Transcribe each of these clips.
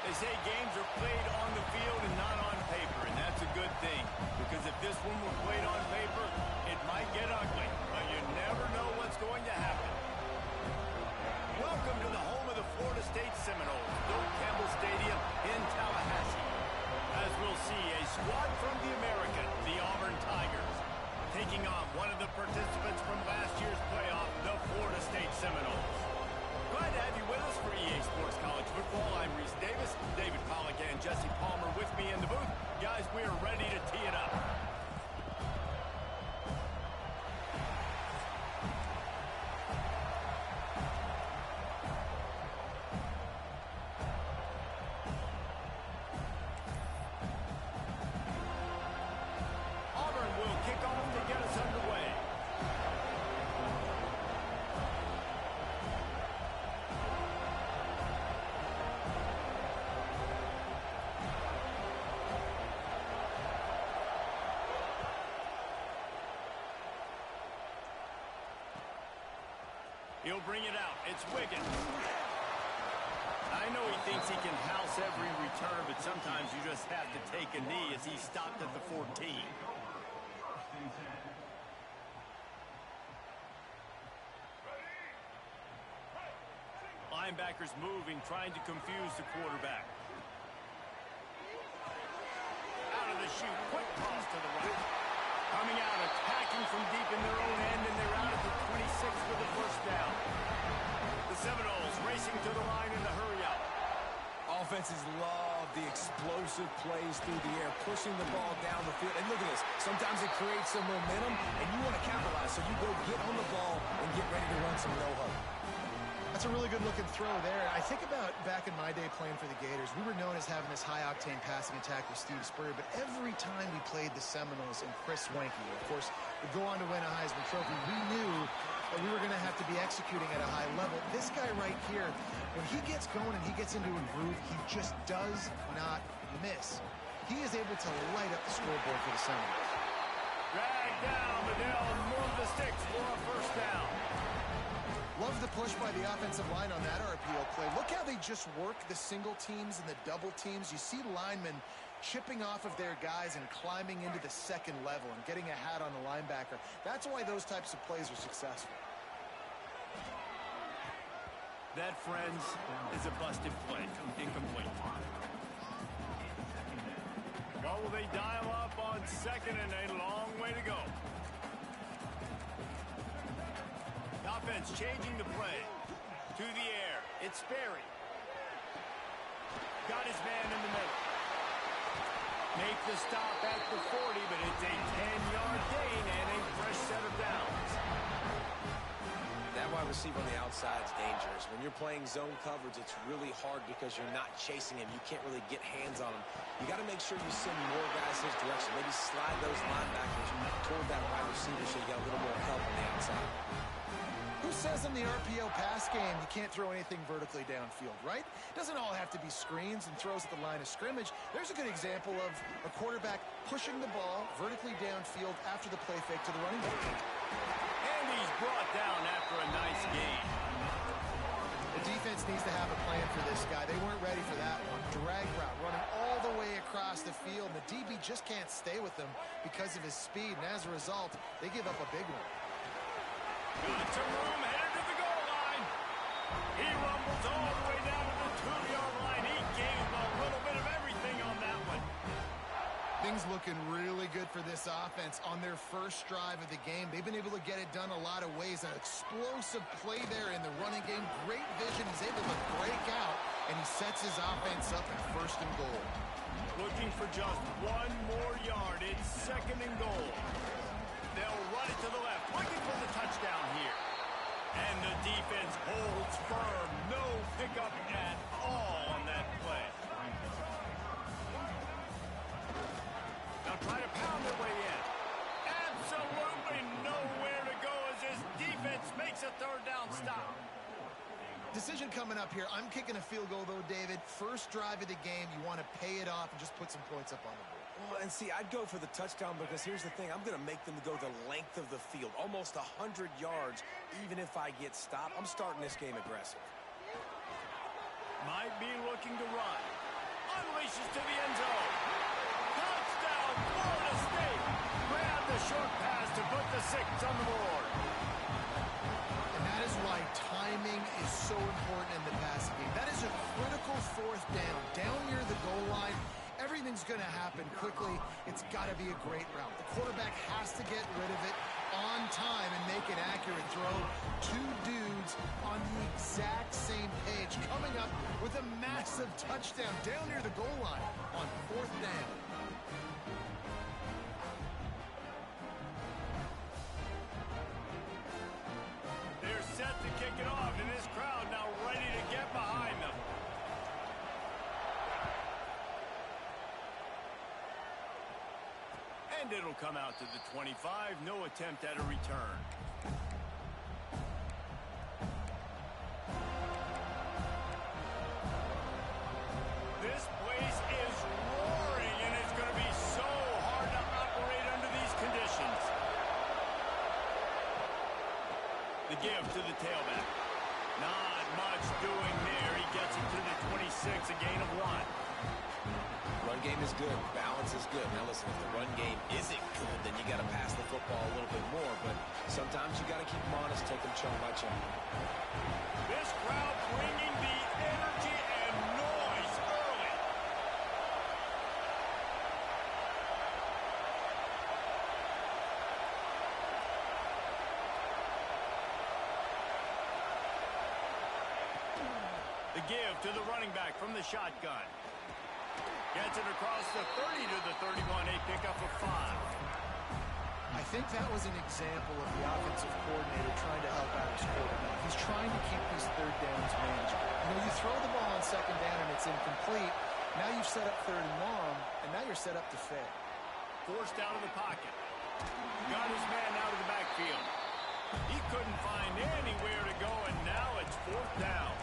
They say games are played on the field and not on paper, and that's a good thing. Because if this one were played on paper, it might get ugly. But you never know what's going to happen. Welcome to the home of the Florida State Seminoles, Bill Campbell Stadium in Tallahassee. As we'll see, a squad from the American, the Auburn Tigers, taking on one of the participants from last year's playoff, the Florida State Seminoles. Glad to have you with us for EA Sports College Football. I'm Reese Davis, David Pollack, and Jesse Palmer with me in the booth. Guys, we are ready to tee it up. Auburn will kick off to get us underway. He'll bring it out. It's Wiggins. I know he thinks he can house every return, but sometimes you just have to take a knee as he stopped at the 14. Linebackers moving, trying to confuse the quarterback. Out of the chute, quick toss to the right. Coming out, attacking from deep in their own end, and they're out at the 26 for the first down. The Seminoles racing to the line in the hurry up. Offenses love the explosive plays through the air, pushing the ball down the field. And look at this. Sometimes it creates some momentum, and you want to capitalize. So you go get on the ball and get ready to run some no-huddle. That's a really good-looking throw there. I think about back in my day playing for the Gators, we were known as having this high-octane passing attack with Steve Spurrier, but every time we played the Seminoles and Chris Swanky, of course, would go on to win a Heisman Trophy, we knew that we were going to have to be executing at a high level. This guy right here, when he gets going and he gets into a groove, he just does not miss. He is able to light up the scoreboard for the Seminoles. Drag down, but they'll move the sticks for a first down. Love the push by the offensive line on that RPO play. Look how they just work the single teams and the double teams. You see linemen chipping off of their guys and climbing into the second level and getting a hat on the linebacker. That's why those types of plays are successful. That, friends, is a busted play. Incomplete. What will they dial up on second and a long way to go? Offense changing the play. To the air. It's Sperry. Got his man in the middle. Make the stop at the 40, but it's a 10-yard gain and a fresh set of downs. That wide receiver on the outside is dangerous. When you're playing zone coverage, it's really hard because you're not chasing him. You can't really get hands on him. You got to make sure you send more guys his direction. Maybe slide those linebackers toward that wide receiver so you got a little more help on the outside. Who says in the RPO pass game you can't throw anything vertically downfield, right? It doesn't all have to be screens and throws at the line of scrimmage. There's a good example of a quarterback pushing the ball vertically downfield after the play fake to the running back. And he's brought down after a nice gain. The defense needs to have a plan for this guy. They weren't ready for that one. Drag route running all the way across the field. The DB just can't stay with him because of his speed, and as a result, they give up a big one. Got some room, headed to the goal line. He rumbles all the way down to the 2-yard line. He gave a little bit of everything on that one. Things looking really good for this offense on their first drive of the game. They've been able to get it done a lot of ways. An explosive play there in the running game. Great vision. He's able to break out, and he sets his offense up at first and goal. Looking for just one more yard. It's second and goal. They'll run it to the left, looking for the touchdown here. And the defense holds firm. No pickup at all on that play. Now try to pound their way in. Absolutely nowhere to go as this defense makes a third down stop. Decision coming up here. I'm kicking a field goal, though, David. First drive of the game, you want to pay it off and just put some points up on the board. Well, and see, I'd go for the touchdown because here's the thing. I'm going to make them go the length of the field, almost 100 yards, even if I get stopped. I'm starting this game aggressive. Might be looking to run. unleashes to the end zone. Touchdown, Florida State. Grab the short pass to put the 6 on the board. And that is why timing is so important in the passing game. That is a critical 4th down. Down near the goal line, everything's going to happen quickly. It's got to be a great route. The quarterback has to get rid of it on time and make an accurate throw. 2 dudes on the exact same page coming up with a massive touchdown down near the goal line on 4th down. They're set to kick it off, and this crowd now ready to get behind them. And it'll come out to the 25. No attempt at a return. This place is roaring, and it's going to be so hard to operate under these conditions. The give to the tailback. Not much doing there. He gets it to the 26, a gain of 1. Run game is good. Balance is good. Now, listen, if the run game isn't good, then you got to pass the football a little bit more. But sometimes you got to keep them honest, take them chunk by chunk. This crowd bringing the energy and noise early. The give to the running back from the shotgun. Gets it across the 30 to the 31, a pickup of 5. I think that was an example of the offensive coordinator trying to help out his quarterback. He's trying to keep these 3rd downs manageable. You know, you throw the ball on 2nd down and it's incomplete. Now you've set up 3rd and long, and now you're set up to fail. Forced out of the pocket. Got his man out of the backfield. He couldn't find anywhere to go, and now it's 4th down.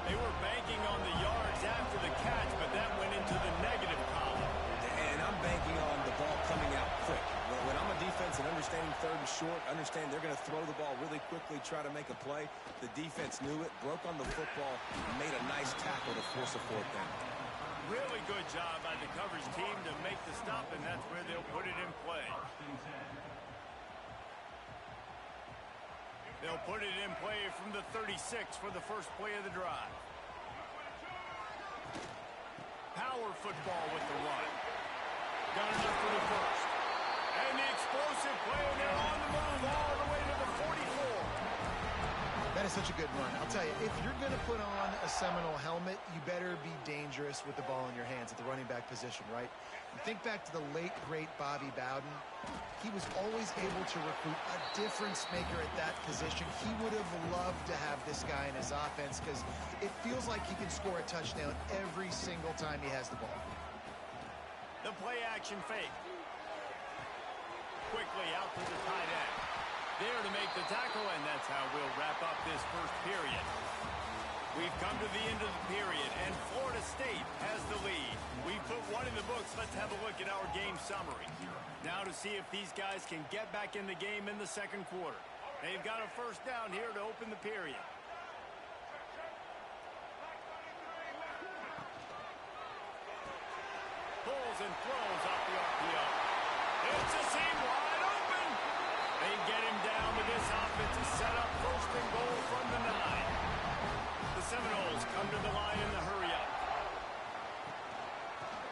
They were banking on the yards after the catch, but that went into the negative column. And I'm banking on the ball coming out quick. When I'm a defense and understanding 3rd and short, understand they're going to throw the ball really quickly, try to make a play. The defense knew it, broke on the football, and made a nice tackle to force a 4th down. Really good job by the coverage team to make the stop, and that's where they'll put it in play. They'll put it in play from the 36 for the first play of the drive. Power football with the run. Got enough for the first. And the explosive play, and they're on the move all the way to the 44. That is such a good run. I'll tell you, if you're going to put on a Seminole helmet, you better be dangerous with the ball in your hands at the running back position, right? You think back to the late, great Bobby Bowden. He was always able to recruit a difference maker at that position. He would have loved to have this guy in his offense because it feels like he can score a touchdown every single time he has the ball. The play action fake. Quickly out to the tight end. There to make the tackle, and that's how we'll wrap up this first period. We've come to the end of the period, and Florida State has the lead. We've put one in the books. Let's have a look at our game summary. Now to see if these guys can get back in the game in the 2nd quarter. They've got a first down here to open the period. Pulls and throws off the RPO. It's a seam wide open. They get him down to this offense to set up 1st and goal from the 9. The Seminoles come to the line in the hurry up.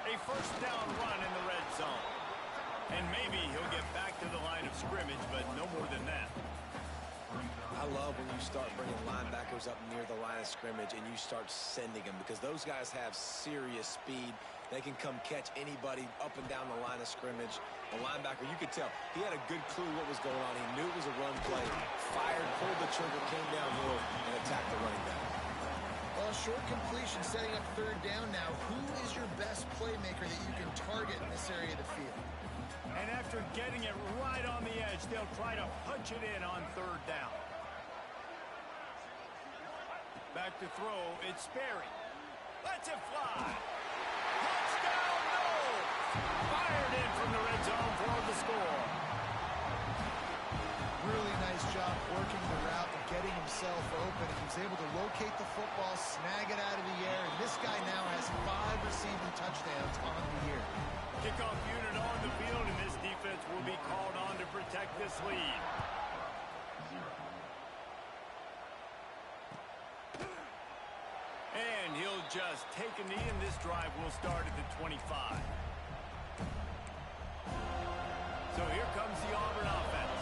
A first down run in the red zone. And maybe he'll get back to the line of scrimmage, but no more than that. I love when you start bringing linebackers up near the line of scrimmage and you start sending them because those guys have serious speed. They can come catch anybody up and down the line of scrimmage. The linebacker, you could tell, he had a good clue what was going on. He knew it was a run play, fired, pulled the trigger, came downhill, and attacked the running back. Well, short completion, setting up 3rd down now. Who is your best playmaker that you can target in this area of the field? And after getting it right on the edge, they'll try to punch it in on 3rd down. Back to throw, it's Sperry. Lets it fly. Touchdown, no! Fired in from the red zone for the score. Really nice job working the route and getting himself open. He was able to locate the football, snag it out of the air, and this guy now has 5 receiving touchdowns on the year. Kickoff unit on the field, and this defense will be called on to protect this lead. And he'll just take a knee, and this drive will start at the 25. So here comes the Auburn offense.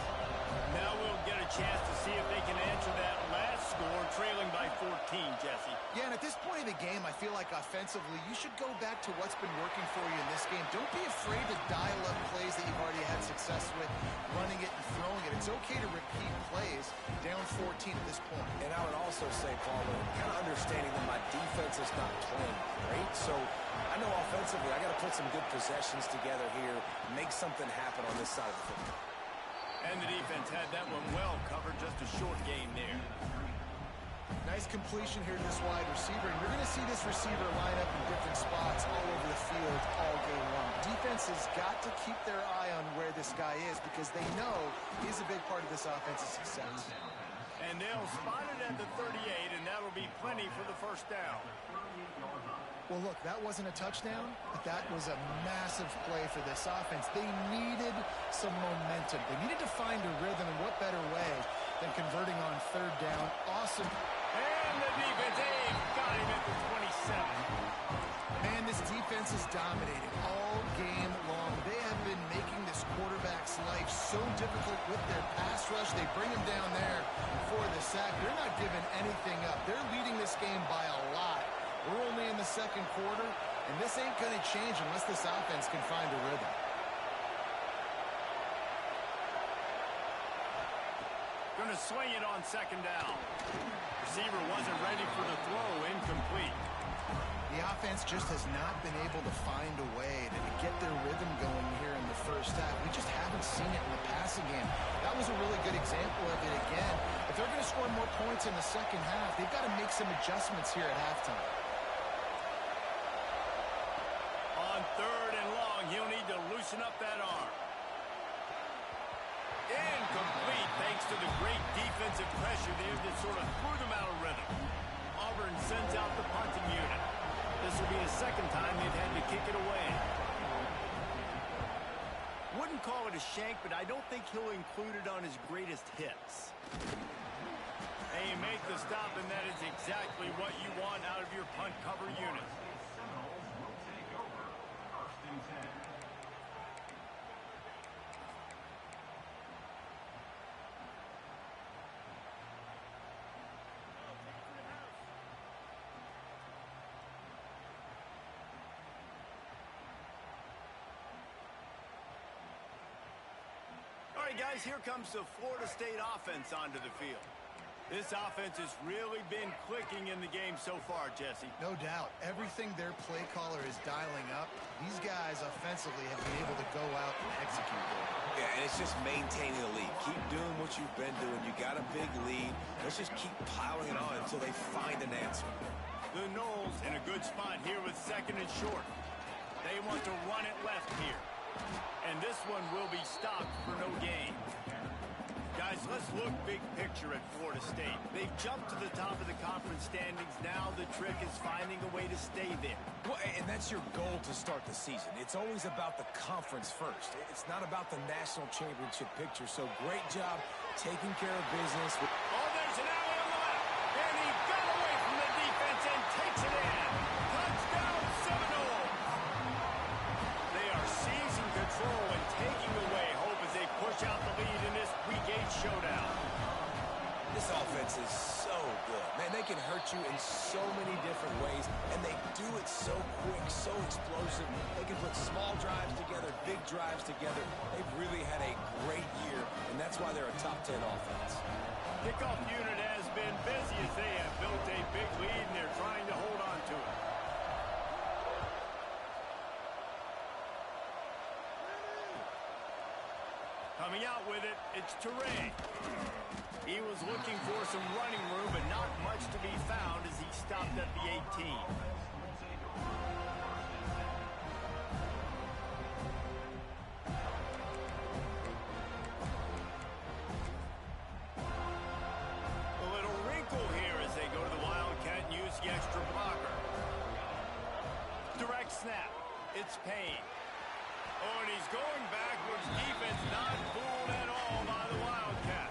Now we'll get a chance to see if they can answer that last score, trailing by 14, Jesse. Yeah, and at this point of the game, I feel like offensively, you should go back to what's been working for you in this game. Don't be afraid to dial up plays that you've already had success with, running it and throwing it. It's okay to repeat plays down 14 at this point. And I would also say, Paul, kind of understanding that my defense is not playing great, so I know offensively I got to put some good possessions together here, make something happen on this side of the football. And the defense had that one well covered, just a short gain there. Nice completion here to this wide receiver, and you're going to see this receiver line up in different spots all over the field all game long. Defense has got to keep their eye on where this guy is because they know he's a big part of this offense's success. And they'll spot it at the 38, and that'll be plenty for the first down. Well, look, that wasn't a touchdown, but that was a massive play for this offense. They needed some momentum. They needed to find a rhythm, and what better way than converting on 3rd down. Awesome. And the defense, got him at the 27. Man, this defense is dominating all game long. They have been making this quarterback's life so difficult with their pass rush. They bring him down there for the sack. They're not giving anything up. They're leading this game by a lot. We're only in the 2nd quarter, and this ain't going to change unless this offense can find a rhythm. Going to swing it on 2nd down. Receiver wasn't ready for the throw, incomplete. The offense just has not been able to find a way to get their rhythm going here in the first half. We just haven't seen it in the passing game. That was a really good example of it again. If they're going to score more points in the second half, they've got to make some adjustments here at halftime. On 3rd and long, he'll need to loosen up that arm. Incomplete, thanks to the great defensive pressure there that sort of threw them out of rhythm. Auburn sends out the punting unit. This will be the 2nd time they've had to kick it away. Wouldn't call it a shank, but I don't think he'll include it on his greatest hits. They make the stop, and that is exactly what you want out of your punt cover unit. All right, guys, here comes the Florida State offense onto the field. This offense has really been clicking in the game so far, Jesse. No doubt. Everything their play caller is dialing up, these guys offensively have been able to go out and execute. Yeah, and it's just maintaining the lead. Keep doing what you've been doing. You got a big lead. Let's just keep piling it on until they find an answer. The Noles in a good spot here with 2nd and short. They want to run it left here. And this one will be stopped for no gain. Guys, let's look big picture at Florida State. They've jumped to the top of the conference standings. Now the trick is finding a way to stay there. Well, and that's your goal to start the season. It's always about the conference first. It's not about the national championship picture. So great job taking care of business. Oh, there's an alley on the left. And he got away from the defense and takes it in. Touchdown Seminoles. They are seizing control and taking away hope as they push out the lead in this Week 8 showdown. This offense is so good. Man, they can hurt you in so many different ways, and they do it so quick, so explosive. They can put small drives together, big drives together. They've really had a great year, and that's why they're a top 10 offense. Kickoff unit has been busy as they have built a big lead, and they're trying to hold on to it. Coming out with it, it's Teray. He was looking for some running room, but not much to be found as he stopped at the 18. It's Payne. Oh, and he's going backwards. Defense not fooled at all by the Wildcat.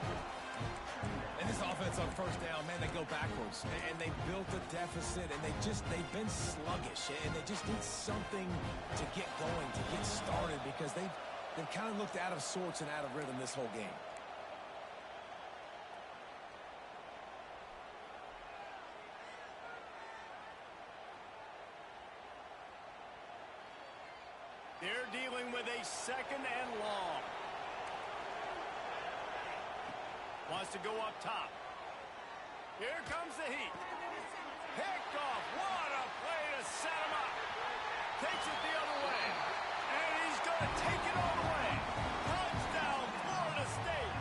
And this offense on first down, man, they go backwards. And they built a deficit, and they've been sluggish. And they just need something to get going, to get started, because they've kind of looked out of sorts and out of rhythm this whole game. They're dealing with a second and long. Wants to go up top. Here comes the heat. Picked off. What a play to set him up. Takes it the other way. And he's going to take it all the way. Touchdown, Florida State.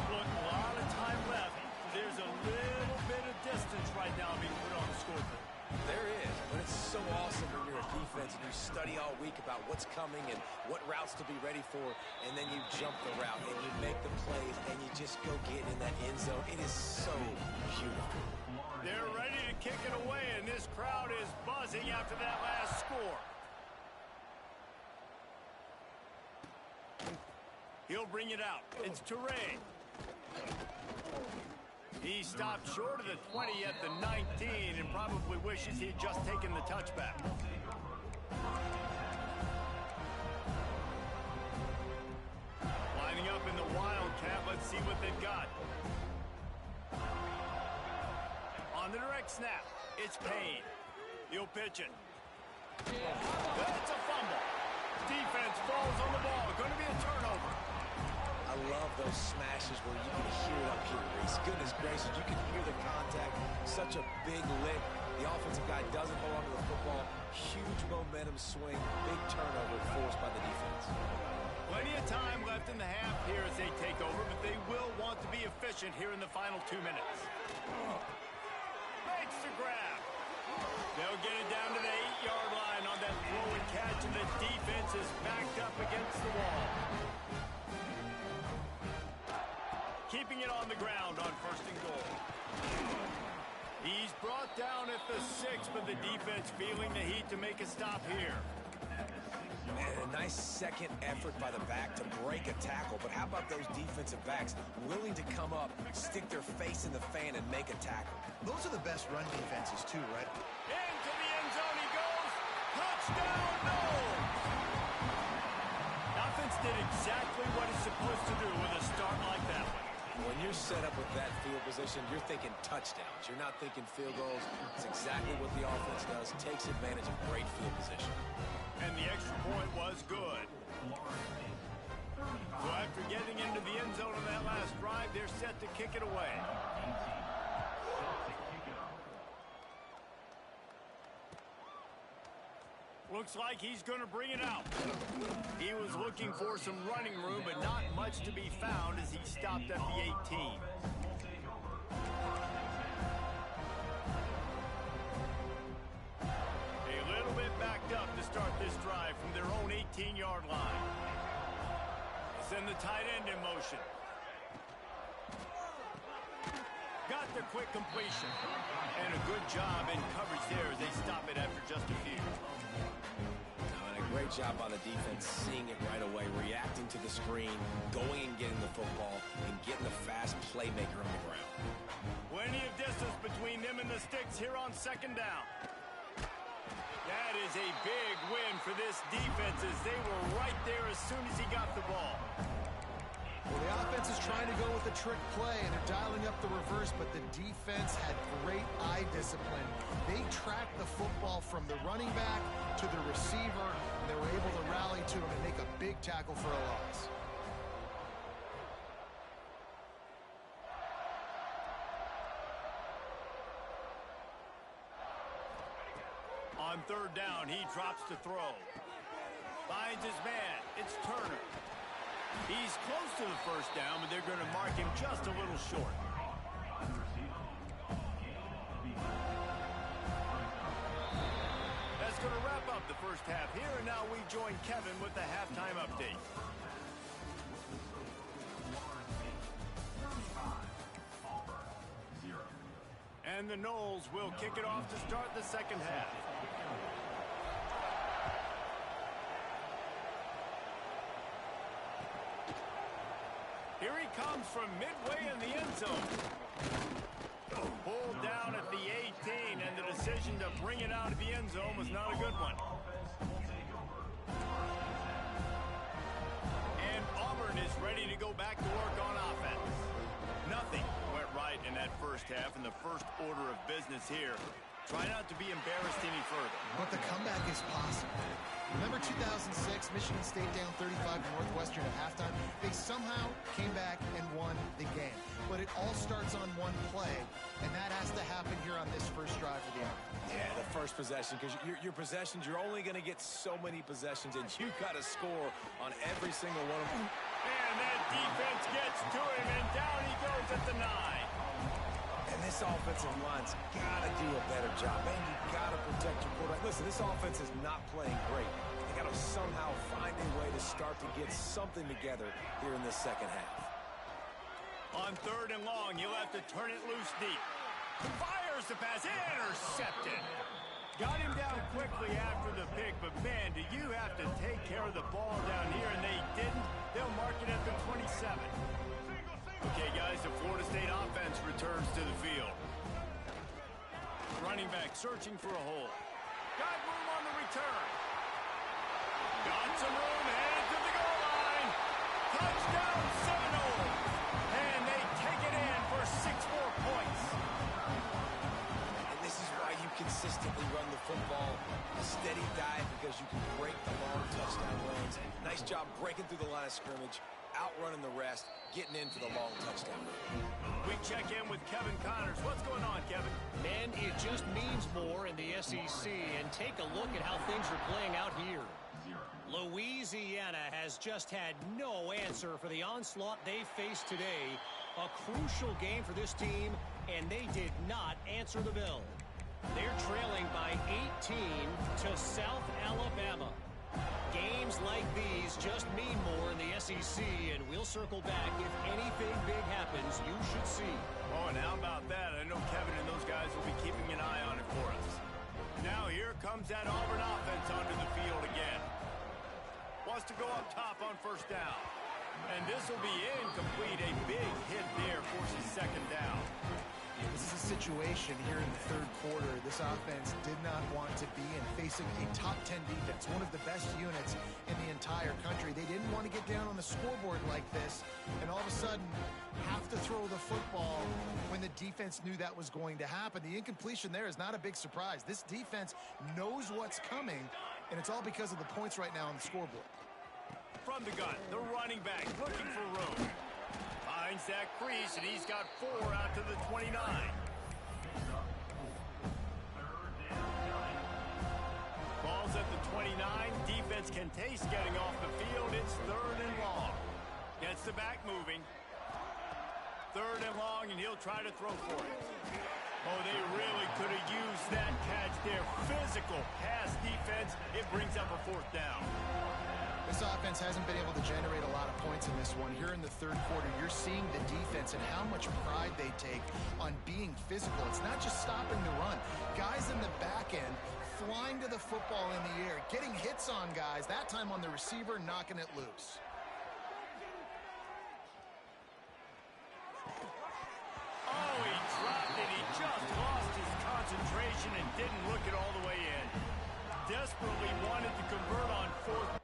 Look, a lot of time left. There's a little bit of distance right now being put on the scoreboard. There is, but it's so awesome when you're a defense and you study all week about what's coming and what routes to be ready for, and then you jump the route and you make the plays and you just go get in that end zone. It is so beautiful. They're ready to kick it away, and this crowd is buzzing after that last score. He'll bring it out. It's Teray. He stopped short of the 20 at the 19 and probably wishes he'd just taken the touchback. Lining up in the Wildcat. Let's see what they've got. On the direct snap, it's Payne. He'll pitch it. That's a fumble. Defense falls on the ball. Going to be a turnover. I love those smashes where you can hear it up here, Reese. Goodness gracious, you can hear the contact. Such a big lick. The offensive guy doesn't hold on to the football. Huge momentum swing. Big turnover forced by the defense. Plenty of time left in the half here as they take over, but they will want to be efficient here in the final 2 minutes. Makes the grab. They'll get it down to the 8-yard line on that throw and catch, and the defense is backed up against the wall. Keeping it on the ground on first and goal. He's brought down at the 6, but the defense feeling the heat to make a stop here. And a nice second effort by the back to break a tackle. But how about those defensive backs willing to come up, stick their face in the fan, and make a tackle? Those are the best run defenses, too, right? Into the end zone he goes. Touchdown, no! Offense did exactly what it's supposed to do with a start like that one. When you're set up with that field position, you're thinking touchdowns. You're not thinking field goals. It's exactly what the offense does. Takes advantage of great field position. And the extra point was good. So after getting into the end zone on that last drive, they're set to kick it away. Looks like he's going to bring it out. He was looking for some running room, but not much to be found as he stopped at the 18. A little bit backed up to start this drive from their own 18-yard line. Send the tight end in motion. Got the quick completion. And a good job in coverage there as they stop it after just a few. And a great job by the defense, seeing it right away, reacting to the screen, going and getting the football, and getting a fast playmaker on the ground. Plenty of distance between them and the sticks here on second down. That is a big win for this defense as they were right there as soon as he got the ball. Well, the offense is trying to go with a trick play, and they're dialing up the reverse, but the defense had great eye discipline. They tracked the football from the running back to the receiver, and they were able to rally to him and make a big tackle for a loss. On third down, he drops to throw. Finds his man. It's Turner. He's close to the first down, but they're going to mark him just a little short. That's going to wrap up the first half here, and now we join Kevin with the halftime update. And the Noles will kick it off to start the second half. Here he comes from midway in the end zone. Pulled down at the 18, and the decision to bring it out of the end zone was not a good one. And Auburn is ready to go back to work on offense. Nothing went right in that first half, and the first order of business here. Try not to be embarrassed any further. But the comeback is possible. Remember 2006, Michigan State down 35 to Northwestern at halftime? They somehow came back and won the game. But it all starts on one play, and that has to happen here on this first drive of the game. Yeah, the first possession, because your possessions, you're only going to get so many possessions, and you've got to score on every single one of them. And that defense gets to him, and down he goes at the 9. And this offensive line's got to do a better job. Man, you've got to protect your quarterback. Listen, this offense is not playing great. They got to somehow find a way to start to get something together here in this second half. On 3rd and long, you'll have to turn it loose deep. Fires the pass, intercepted. Got him down quickly after the pick, but man, do you have to take care of the ball down here, and they didn't. They'll mark it at the 27. Okay, guys, the Florida State offense returns to the field. Running back searching for a hole. Got room on the return. Got some room, headed to the goal line. Touchdown Seminoles. And they take it in for 6 more points. And this is why you consistently run the football. A steady diet because you can break the long touchdown runs. Nice job breaking through the line of scrimmage, outrunning the rest, getting in for the long touchdown. We check in with Kevin Connors. What's going on, Kevin? Man, it just means more in the SEC, and take a look at how things are playing out here. Louisiana has just had no answer for the onslaught they faced today. A crucial game for this team, and they did not answer the bell. They're trailing by 18 to South Alabama. Games like these just mean more in the SEC, and we'll circle back. If anything big happens, you should see. Oh, and how about that? I know Kevin and those guys will be keeping an eye on it for us. Now here comes that Auburn offense onto the field again. Wants to go up top on 1st down. And this will be incomplete. A big hit there forces 2nd down. This is a situation here in the 3rd quarter this offense did not want to be in, facing a top 10 defense, one of the best units in the entire country. They didn't want to get down on the scoreboard like this and all of a sudden have to throw the football when the defense knew that was going to happen. The incompletion there is not a big surprise. This defense knows what's coming, and it's all because of the points right now on the scoreboard. From the gun, the running back looking for room. Finds that crease, and he's got 4 out to the 29. Ball's at the 29. Defense can taste getting off the field. It's 3rd and long. Gets the back moving. 3rd and long, and he'll try to throw for it. Oh, they really could have used that catch there. Physical pass defense. It brings up a 4th down. This offense hasn't been able to generate a lot of points in this one. Here in the 3rd quarter, you're seeing the defense and how much pride they take on being physical. It's not just stopping the run. Guys in the back end flying to the football in the air, getting hits on guys, that time on the receiver, knocking it loose. Oh, he dropped it. He just lost his concentration and didn't look it all the way in. Desperately wanted to convert on 4th